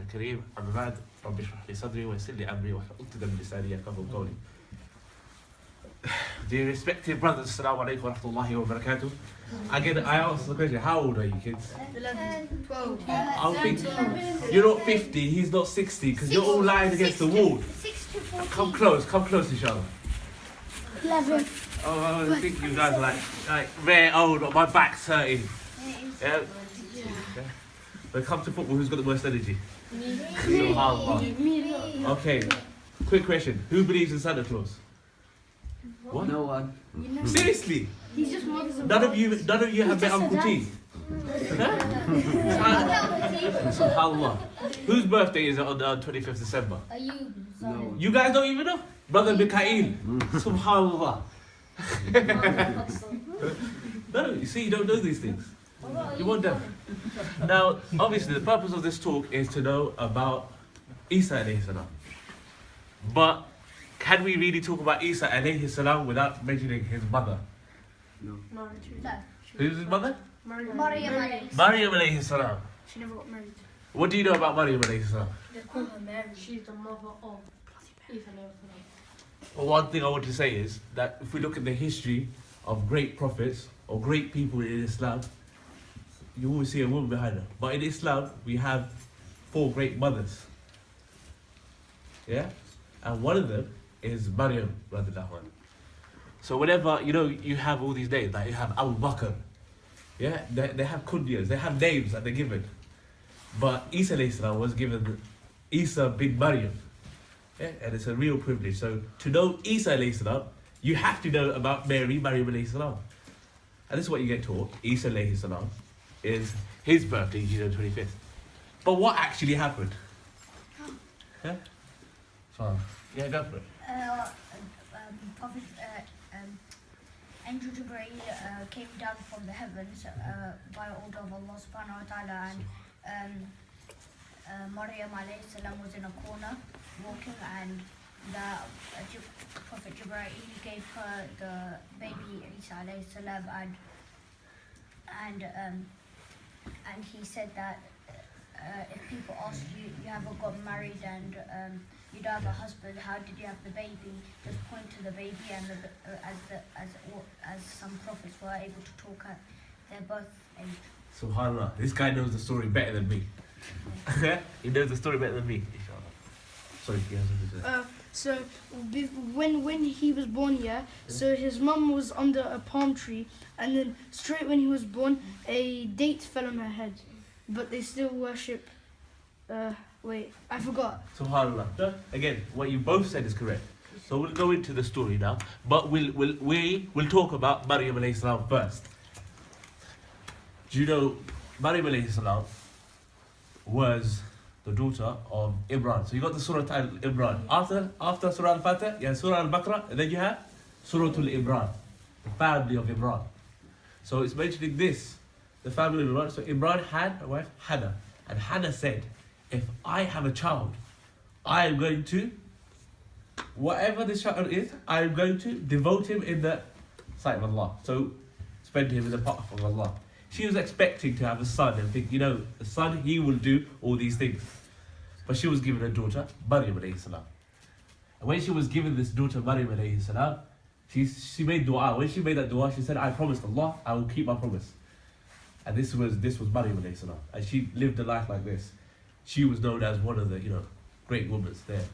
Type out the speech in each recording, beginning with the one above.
الكريم أما بعد رب اشرح لي صدري ويسر لي أمري واحلل عقدة من لساني يفقهوا قولي. Dear respected brothers, assalamu alaikum wa rahmatullahi wa barakatuh. Again, I asked the question, how old are you kids? 11, 12. I think you're not 50, he's not 60, because you're all lying against the wall. 6 to 14. Come close, inshallah. 11. Oh, I think you guys are like very old, but my back's hurting. Yeah? When it comes to football, who's got the most energy? Me. Okay, quick question. Who believes in Santa Claus? What? No one. Seriously? He's just mothers None of you have met Uncle T? SubhanAllah. Whose birthday is it on 25th December? No. You guys don't even know? Brother Mikhail. SubhanAllah. No, you see, you don't know these things. You want them. Now, obviously, the purpose of this talk is to know about Isa alayhi salam. But can we really talk about Isa alayhi salam without mentioning his mother? No. Who's his mother? Maryam. Maryam alayhi salam. She never got married. What do you know about Maryam alayhi salam? They call her Mary. She's the mother of Isa. Well, one thing I want to say is that if we look at the history of great prophets or great people in Islam, you always see a woman behind her. But in Islam, we have 4 great mothers. Yeah? And one of them is Maryam radiallahu anha. So whenever, you have all these names, like you have Abu Bakr, yeah? They have kunyas, they have names that they're given. But Isa alayhi salam was given Isa bin Maryam. Yeah? And it's a real privilege. So to know Isa alayhi salam, you have to know about Maryam alayhi salam. And this is what you get taught. Isa alayhi salam is his birthday, June 25th. But what actually happened? Yeah? So, yeah, go for it. Prophet Angel Jibreel came down from the heavens by order of Allah subhanahu wa ta'ala, and Maryam alayhi salam was in a corner walking, and the Prophet Jibreel gave her the baby Isa alayhi salam, and he said that if people ask you, you haven't got married and you don't have a husband, how did you have the baby? Just point to the baby, and as some prophets were able to talk at their birth age. SubhanAllah, this guy knows the story better than me. He knows the story better than me, inshallah. Sorry, he has something to say. So when he was born, so his mum was under a palm tree, and then straight when he was born, a date fell on her head, but they still worship. Wait, I forgot. SubhanAllah. Again, what you both said is correct. So we'll go into the story now, but we'll talk about Maryam alayhi salam first. Do you know Maryam alayhi salam was the daughter of Imran? So you got the Surah Al-Imran. After Surah Al-Fatih, you have Surah Al-Baqarah, and then you have Surah Al-Imran, the family of Imran. So it's mentioning this, the family of Imran. So Imran had a wife, Hannah, and Hannah said, if I have a child, I am going to, whatever this child is, I am going to devote him in the sight of Allah. So spend him in the path of Allah. She was expecting to have a son and think, the son, he will do all these things. But she was given a daughter, Maryam alayhi salam. And when she was given this daughter, Maryam alayhi salam, she made dua. When she made that dua, she said, I promised Allah, I will keep my promise. And this was Maryam alayhi salam. And she lived a life like this. She was known as one of the, great women there.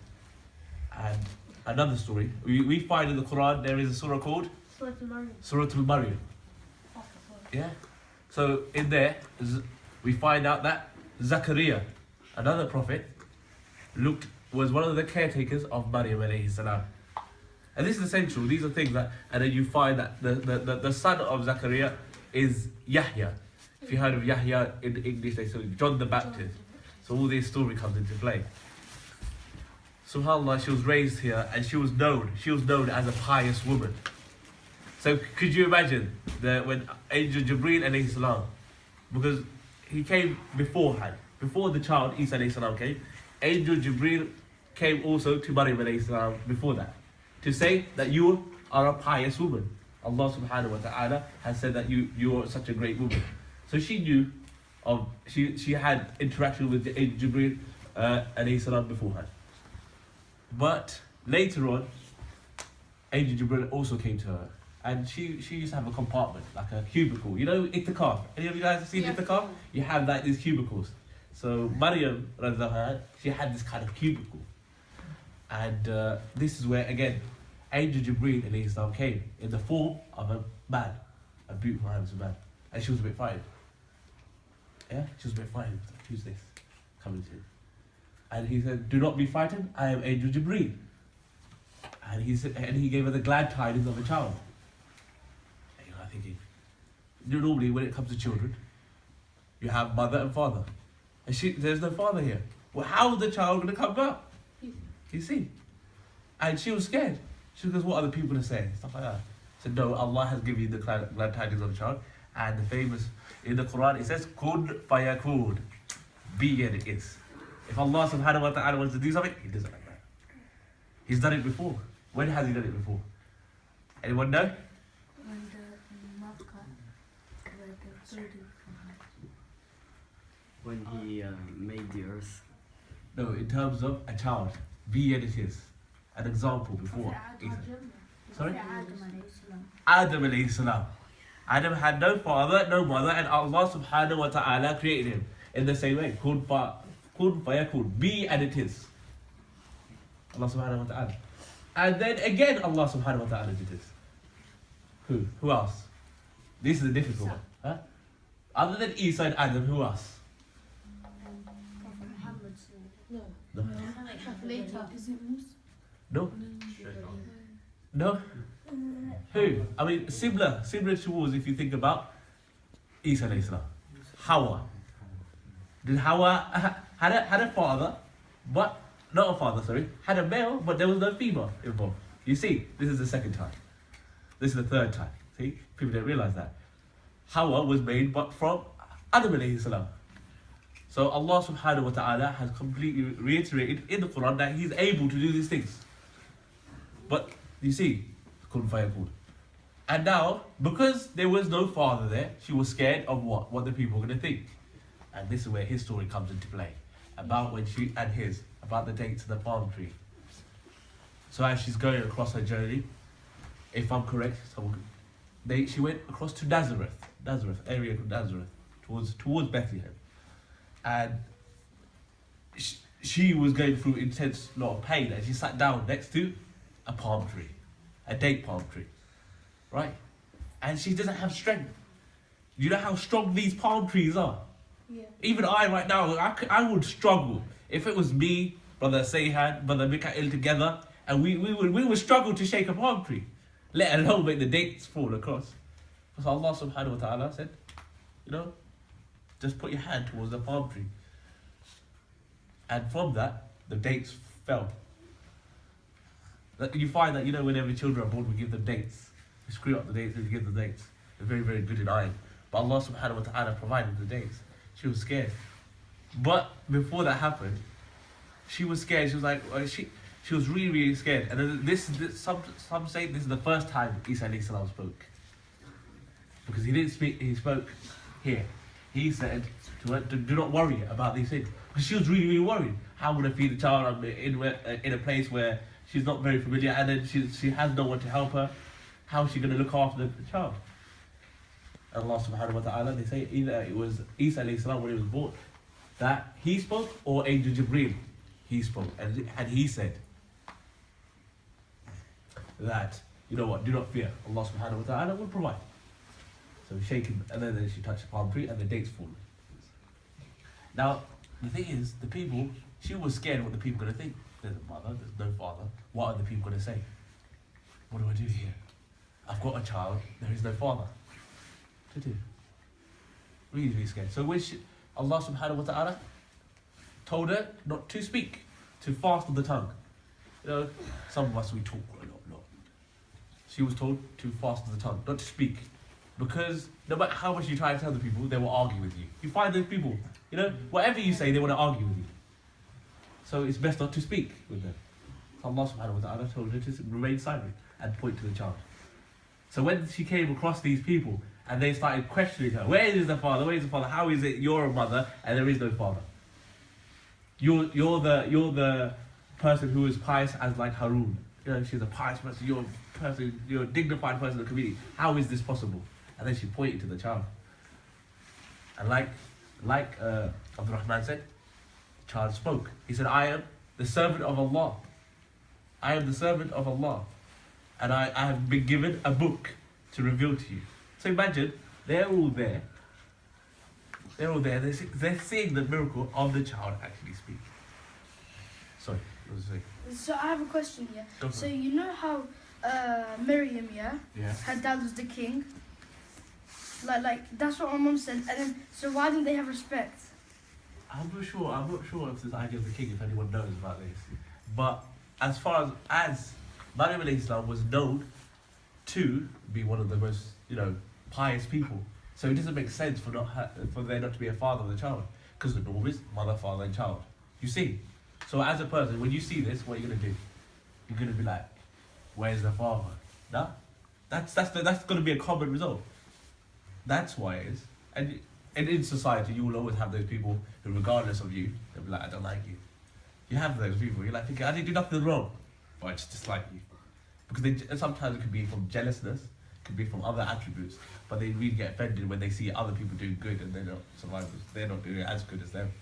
And another story, we find in the Quran, there is a surah called Surah Al-Maryam. Yeah? So in there, we find out that Zachariah, another prophet, was one of the caretakers of Maryam alayhi salam. And this is essential. These are things that, and then you find that the son of Zachariah is Yahya. If you heard of Yahya in English, they say John the Baptist. So all this story comes into play. SubhanAllah, she was raised here, and she was known as a pious woman. So could you imagine when Angel Jibreel alayhi salam, because he came beforehand, before the child Isa alayhi salam came, Angel Jibreel came also to Maryam alayhi salam before that, to say that you are a pious woman. Allah subhanahu wa ta'ala has said that you are such a great woman. So she knew she had interaction with the Angel Jibreel alayhi salam beforehand. But later on, Angel Jibril also came to her. And she used to have a compartment, like a cubicle. You know, Ittakar. Any of you guys have seen Ittakar? You have like these cubicles. So Maryam, she had this kind of cubicle. And this is where, again, Angel Jibreel alayhi salam came in the form of a man, a beautiful handsome man. And she was a bit frightened. Yeah, she was a bit frightened. Who's this coming to? And he said, do not be frightened, I am Angel Jibreel. And he said, and he gave her the glad tidings of a child. And you're thinking, you know, normally when it comes to children, you have mother and father. And there's no father here. Well, how is the child going to come up? You see? And she was scared. She goes, what are the people going to say? Stuff like that. Said, no, Allah has given you the glad tidings of a child. And the famous, in the Quran, it says, kun fayakun. Be and it is. If Allah subhanahu wa ta'ala wants to do something, He does it like that. He's done it before. When has He done it before? Anyone know? When the Makkah, the building. When He made the earth. No, in terms of a child. Be and it is. An example before. Sorry? Adam alayhi salam. Adam had no father, no mother, and Allah subhanahu wa ta'ala created him in the same way. Kun fayakun. Be and it is. Allah subhanahu wa ta'ala. And then again Allah subhanahu wa ta'ala did this. Who? Who else? This is a difficult one. Huh? Other than Isa and Adam, who else? No. Later. No? No? Who? I mean, similar towards if you think about Isa alayhi salam. Hawa. Did Hawa had a father, but not a father, sorry, had a male, but there was no female involved. You see, this is the second time. This is the third time. See, people don't realize that. Hawa was made, but from Adam alayhi salam. So Allah subhanahu wa ta'ala has completely reiterated in the Quran that He's able to do these things. But you see, kun fayakun. And now, because there was no father there, she was scared of what? What the people were going to think. And this is where his story comes into play. About when she, and his, about the dates of the palm tree. So as she's going across her journey, if I'm correct, she went across to Nazareth, area of Nazareth, towards Bethlehem. And she was going through intense lot of pain, and she sat down next to a palm tree, a date palm tree, right? And she doesn't have strength. You know how strong these palm trees are? Yeah. Even I right now, I would struggle. If it was me, Brother Sayhan, Brother Mikael together, and we would struggle to shake a palm tree, let alone make the dates fall across. So Allah subhanahu wa ta'ala said, you know, just put your hand towards the palm tree. And from that, the dates fell. You find that, you know, whenever children are born, we give them dates. We screw up the dates and we give them dates. They're very, very good in eyeing. But Allah subhanahu wa ta'ala provided the dates. She was scared. But before that happened, she was scared. She was like, she was really, really scared. And then some say this is the first time Isa alayhi salam spoke. Because he didn't speak, he spoke here. He said to her, do not worry about these things. Because she was really, really worried. How am I going to feed the child? I'm in a place where she's not very familiar, and then she has no one to help her. How is she going to look after the child? And Allah subhanahu wa ta'ala, they say either it was Isa alayhi salam when he was born, that he spoke, or Angel Jibreel, he spoke. And he said that, you know what, do not fear. Allah subhanahu wa ta'ala will provide. So shaking, and then she touched the palm tree, and the dates fall. Now, the thing is, the people, she was scared what the people were going to think. There's a mother, there's no father. What are the people going to say? What do I do here? I've got a child, there is no father. What to do? Really, really scared. So when Allah subhanahu wa ta'ala told her not to speak, to fast on the tongue. You know, some of us, we talk a lot. She was told to fast on the tongue, not to speak. Because no matter how much you try to tell the people, they will argue with you. You find those people, you know, whatever you say, they want to argue with you. So it's best not to speak with them. So Allah subhanahu wa ta'ala told her to remain silent and point to the child. So when she came across these people and they started questioning her, where is the father? Where is the father? How is it you're a mother and there is no father? you're the person who is pious as like Harun. You know, she's a pious person. You're a dignified person in the community. How is this possible? And then she pointed to the child. And like Abdul Rahman said, the child spoke. He said, I am the servant of Allah. I am the servant of Allah. And I have been given a book to reveal to you. So imagine, they're all there. They're all there. They're seeing the miracle of the child actually speak. Sorry, what was I saying? So I have a question here. Go for So it. you know how Miriam, yeah, Yeah. her dad was the king. Like that's what my mum said. And then so why didn't they have respect? I'm not sure if this idea of the king, if anyone knows about this. But as far as Maryam alayhi salam was known to be one of the most, pious people. So it doesn't make sense for there not to be a father of the child. Because the norm is mother, father, and child. You see? So as a person, when you see this, what are you going to do? You're going to be like, where's the father? No? That's going to be a common result. That's why it is. And in society, you will always have those people who, regardless of you, they'll be like, I don't like you. You have those people. You're like thinking, I didn't do nothing wrong, but I just dislike you. Because sometimes it could be from jealousness, it could be from other attributes, but they really get offended when they see other people doing good and they're not survivors. They're not doing it as good as them.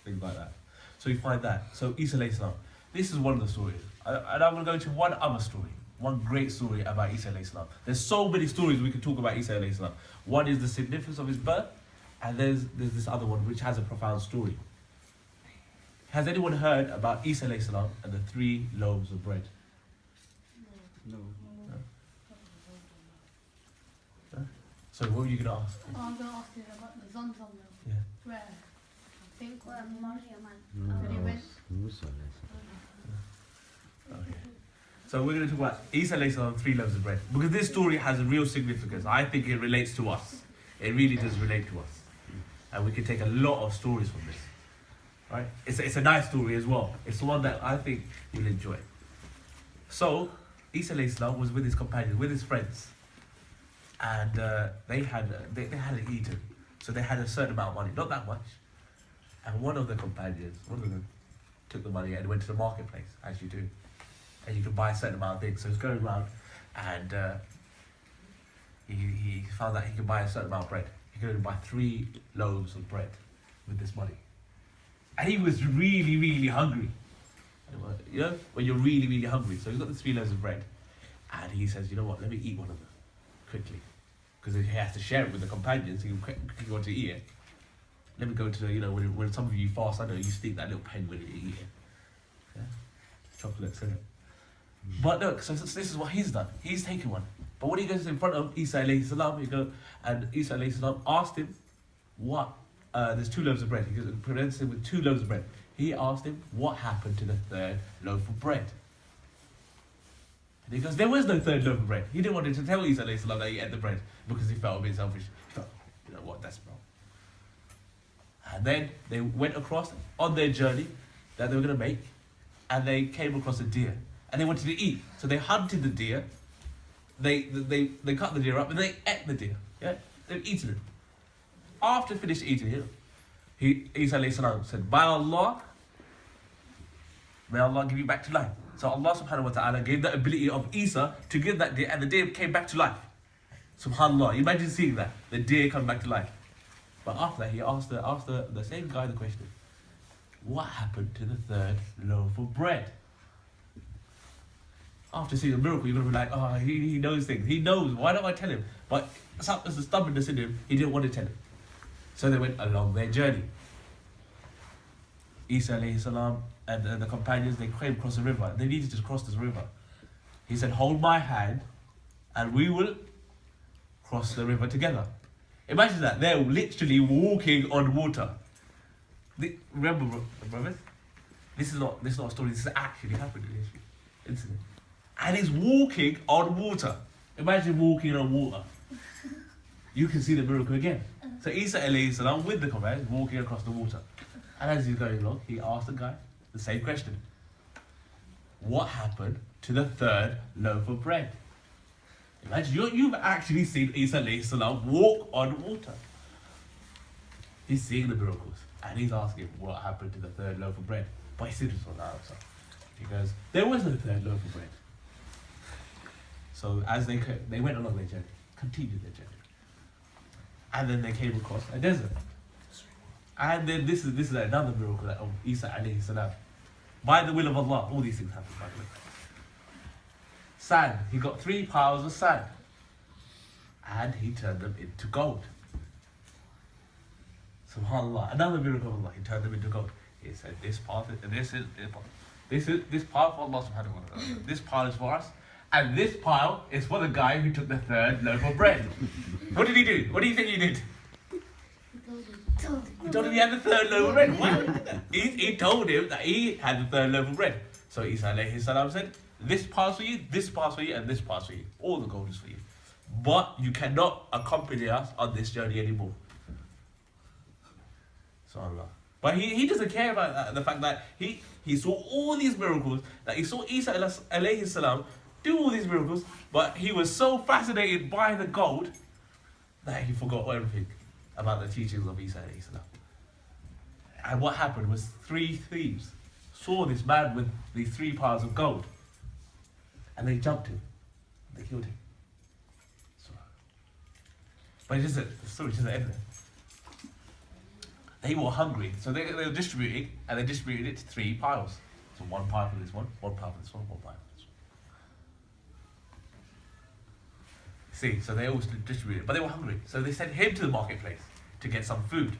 Things like that. So you find that. So Isa alayhi salam, this is one of the stories. And I'm going to go into one other story. One great story about Isa alayhi salam. There's so many stories we can talk about Isa alayhi salam. One is the significance of his birth, and there's this other one which has a profound story. Has anyone heard about Isa alayhi salam and the 3 loaves of bread? No. So what were you going to ask? I'm going to ask you about the Zamzam well. Yeah. Where? I think Maryam and Then he went. Okay. So we're going to talk about Isa alayhi salam, 3 loaves of bread. Because this story has a real significance. I think it relates to us. It really does relate to us. And we can take a lot of stories from this. Right? It's a nice story as well. It's one that I think you'll enjoy. So, Isa alayhi salam was with his companions, with his friends. And they hadn't eaten. So they had a certain amount of money. Not that much. And one of them took the money and went to the marketplace, as you do. And you could buy a certain amount of things. So he was going around and he found that he could buy a certain amount of bread. He could only buy 3 loaves of bread with this money. And he was really, really hungry. You know, when you're really, really hungry. So he's got the 3 loaves of bread. And he says, you know what, let me eat one of them quickly. Because he has to share it with the companions. He want to eat it. Let me go to, when some of you fast, I know you stick that little pen when you eat it. Yeah? Chocolates, innit? But look, so this is what he's done. He's taken one. But when he goes in front of Isa alayhi salam, and Isa alayhi salam asked him, what? There's 2 loaves of bread. He presents him with 2 loaves of bread. He asked him, what happened to the 3rd loaf of bread? And he goes, there was no 3rd loaf of bread. He didn't want to tell Isa alayhi salam that he ate the bread because he felt a bit selfish. He felt, you know what, that's wrong. And then they went across on their journey that they were going to make, and they came across a deer. And they wanted to eat. So they hunted the deer, they cut the deer up, and they ate the deer. Yeah? They've eaten it. After finished eating it, Isa alayhi salam said, by Allah, may Allah give you back to life. So Allah subhanahu wa ta'ala gave the ability of Isa to give that deer, and the deer came back to life. SubhanAllah, imagine seeing that, the deer come back to life. But after that, he asked the same guy the question, what happened to the 3rd loaf of bread? After seeing the miracle, you're going to be like, oh, he knows things. He knows. Why don't I tell him? But there's a stubbornness in him. He didn't want to tell him. So they went along their journey. Isa alayhi salam and the companions, they came across the river. They needed to cross this river. He said, hold my hand and we will cross the river together. Imagine that. They're literally walking on water. Remember, brothers? This is not a story. This is actually happened in history. Incident. And he's walking on water. Imagine walking on water. You can see the miracle again. So Isa alayhi salam with the companions walking across the water. And as he's going along, he asked the guy the same question. What happened to the 3rd loaf of bread? Imagine you've actually seen Isa alayhi salam walk on water. He's seeing the miracles. And he's asking what happened to the third loaf of bread. But he still doesn't know the answer. He goes, there was no third loaf of bread. So as they went along their journey, continued their journey. And then they came across a desert. And then this is another miracle of Isa alayhi salam. By the will of Allah, all these things happen by the way. Sand, he got 3 piles of sand. And he turned them into gold. SubhanAllah, another miracle of Allah, he turned them into gold. He said, this path of Allah subhanahu wa ta'ala. This pile is for us. And this pile is for the guy who took the third loaf of bread. What did he do? What do you think he did? He told him he had the third loaf of bread. What? He told him that he had the third loaf of bread. So Isa alayhi salam said, this pass for you, this pass for you, and this pass for you. All the gold is for you. But you cannot accompany us on this journey anymore. SubhanAllah. But he doesn't care about the fact that he saw all these miracles, that he saw Isa alayhi salam do all these miracles, but he was so fascinated by the gold that he forgot everything about the teachings of Isa alayhi salam. And what happened was 3 thieves saw this man with these 3 piles of gold, and they jumped him, they killed him. But the story doesn't end there. They were hungry, so they were distributing, and they distributed it to 3 piles. So 1 pile for this one, 1 pile for this one, 1 pile for this one. See, so they all distributed, but they were hungry, so they sent him to the marketplace to get some food.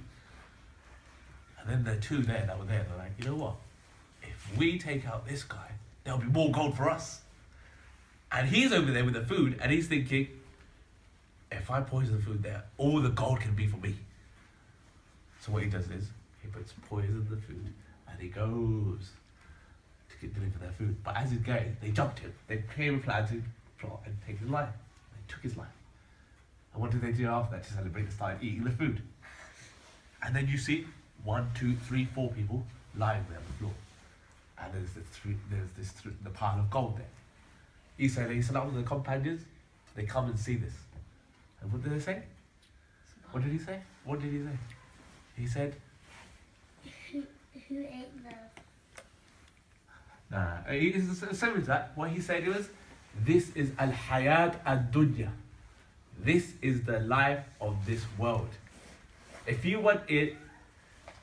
And then the 2 there that were there, they're like, you know what? If we take out this guy, there'll be more gold for us. And he's over there with the food, and he's thinking, if I poison the food there, all the gold can be for me. So what he does is, he puts poison in the food, and he goes to deliver their food. But as he's going, they jumped him. They came and planned to plot and take his life. They took his life. And what did they do after that to celebrate? They started eating the food. And then you see 1, 2, 3, 4 people lying there on the floor. And there's the pile of gold there. Isa alayhi salam and the companions, they come and see this. And what did they say? What did he say? What did he say? He said, Who ate the... nah, it's similar to that. What he said was, this is al-hayat ad-dunya. This is the life of this world. If you want it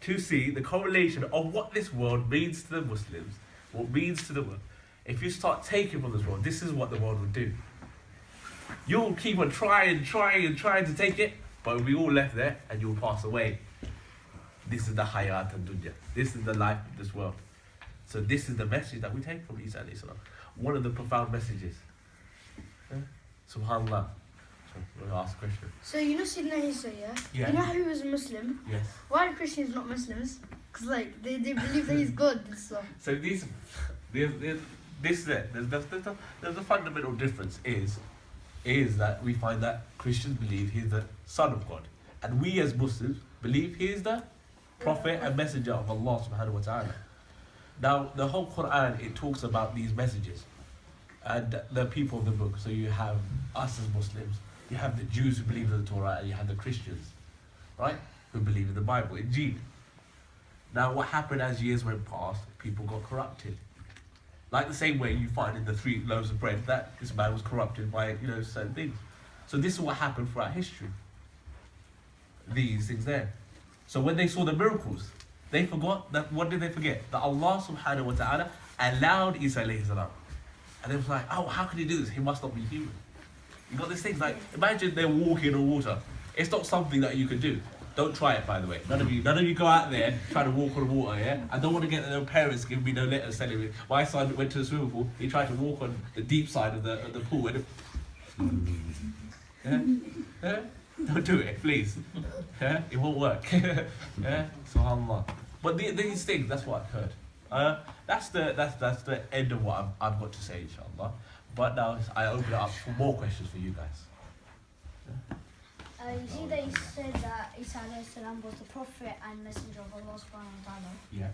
to see the correlation of what this world means to the Muslims, what means to the world, if you start taking from this world, this is what the world will do. You'll keep on trying to take it, but we'll be all left there and you'll pass away. This is the hayat and dunya. This is the life of this world. So this is the message that we take from Isa alayhi salam. One of the profound messages. Subhanallah. So I'm going to ask a question. So you know Sayyidina Isa, yeah? Yeah. You know how he was a Muslim? Yes. Why are Christians not Muslims? Because like they believe that he's God and stuff. So there's a fundamental difference is that we find that Christians believe he is the Son of God. And we as Muslims believe he is the Prophet and Messenger of Allah subhanahu wa ta'ala. Now, the whole Quran, it talks about these messages. And the people of the book, so you have us as Muslims, you have the Jews who believe in the Torah, and you have the Christians, right, who believe in the Bible, Injil. Now, what happened as years went past, people got corrupted. Like the same way you find in the 3 loaves of bread that this man was corrupted by, certain things. So this is what happened throughout history. These things there. So when they saw the miracles, they forgot that, what did they forget? That Allah subhanahu wa ta'ala allowed Isa alayhi salam. And they was like, oh, how can he do this? He must not be human. You got this thing, like, imagine they're walking on water. It's not something that you can do. Don't try it, by the way. None of you go out there trying to walk on water, yeah? I don't want to get their parents giving me no letters telling me. My son went to the swimming pool, he tried to walk on the deep side of the pool. And yeah? Don't do it, please. Yeah? It won't work. Yeah? SubhanAllah. But these things, that's what I've heard. That's the end of what I've got to say, inshallah. But now I open it up for more questions for you guys. Yeah? You see that you said that Isa alayhi salam was the Prophet and Messenger of Allah subhanahu wa ta'ala. Yeah.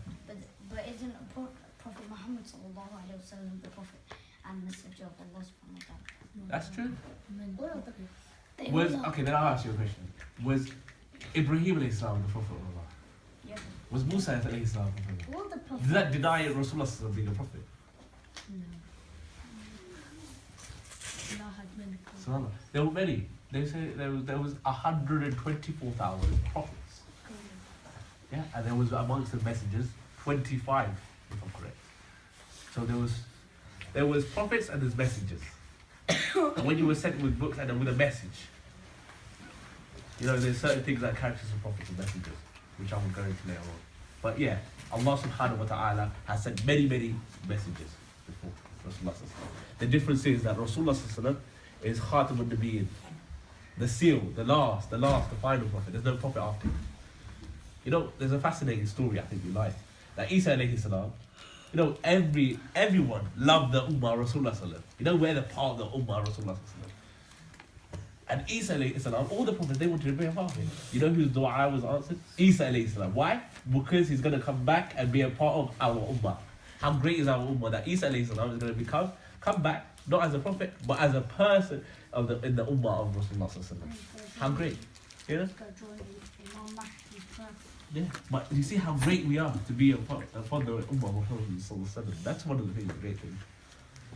But isn't Prophet Muhammad sallallahu alayhi wa sallam the Prophet and Messenger of Allah subhanahu wa ta'ala? That's true. They Okay, then I'll ask you a question. Was Ibrahim alayhi salam the Prophet of Allah? Yeah. Was Musa alayhi salam a prophet? All the Does prophets. that deny Rasulullah being a prophet? No. Allah had many prophets. Subhanallah. There were many. They say there was 124,000 prophets. Yeah, and there was amongst the messengers 25, if I'm correct. So there was prophets and there's messengers. And when you were sent with books and with a message, you know, there's certain things like characters of prophets and messengers, which I will go into later on. But yeah, Allah subhanahu wa ta'ala has sent many messengers before Rasulullah. The difference is that Rasulullah is Khatam al-Nabiyyin, the seal, the last, the final prophet. There's no prophet after him. You know, there's a fascinating story I think you like. That Isa alayhi salam, you know, everyone loved the Ummah Rasulullah sallam. You know, we're the part of the Ummah Rasulullah sallam. And Isa alayhi salam, all the prophets, they wanted to be a part of him. You know whose dua was answered? Isa alayhi salam. Why? Because he's going to come back and be a part of our Ummah. How great is our Ummah that Isa alayhi salam is going to come back, not as a prophet, but as a person in the Ummah of Rasulullah sallam. How great. You know? Yeah, but you see how great we are to be upon the Ummah of Rasulullah. That's one of the things, great things.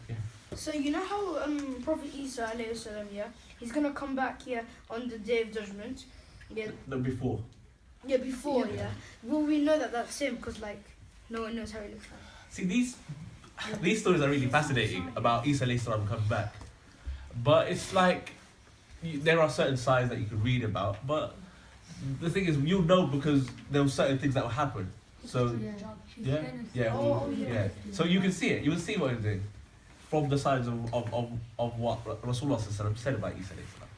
Yeah. So you know how Prophet Isa alayhi salam, yeah, he's gonna come back here on the day of judgment. Yeah. No, before. Yeah, before. Yeah. Well, we know that that's him because like no one knows how he looks like. See, these stories are really fascinating about Isa alayhi salam coming back. But it's like there are certain signs that you can read about, but the thing is, you'll know because there were certain things that will happen. So yeah. So you can see it. You will see what he's doing from the signs of what Rasulullah sallallahu said about Isa alayhi salam.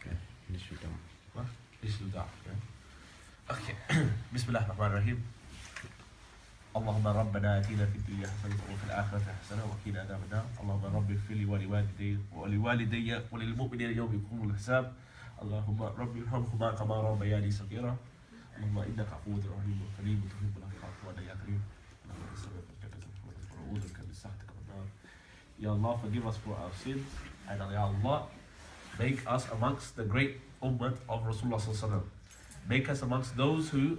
Okay. Initial down. What? Initial doubt. Yeah. Okay. Bismillah ar-Rahman ar-Rahim. اللهم ربنا آتنا في الدنيا حسنة وفي الآخرة حسنة وقنا عذاب النار اللهم رب اغفر لي ولوالدي وللمؤمنين يوم يقوم الحساب اللهم رب ارحمهما كما ربياني صغيرا اللهم إنك عفو رحيم كريم تحب العفو وأنت يا كريم اللهم استغفر لك ونعوذ بك من سخطك والنار. Ya Allah, forgive us for our sins, and Ya Allah, make us amongst the great ummah of Rasulullah sallallahu alaihi wasallam. Make us amongst those who,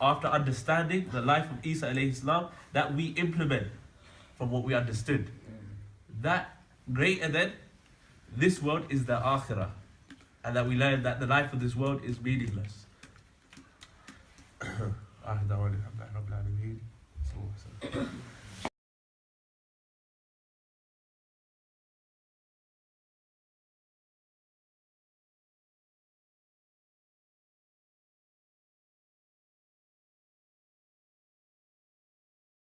after understanding the life of Isa alayhi salam, that we implement from what we understood. That greater than this world is the akhirah, and that we learn that the life of this world is meaningless. آخر دعوانا الحمد لله رب العالمين.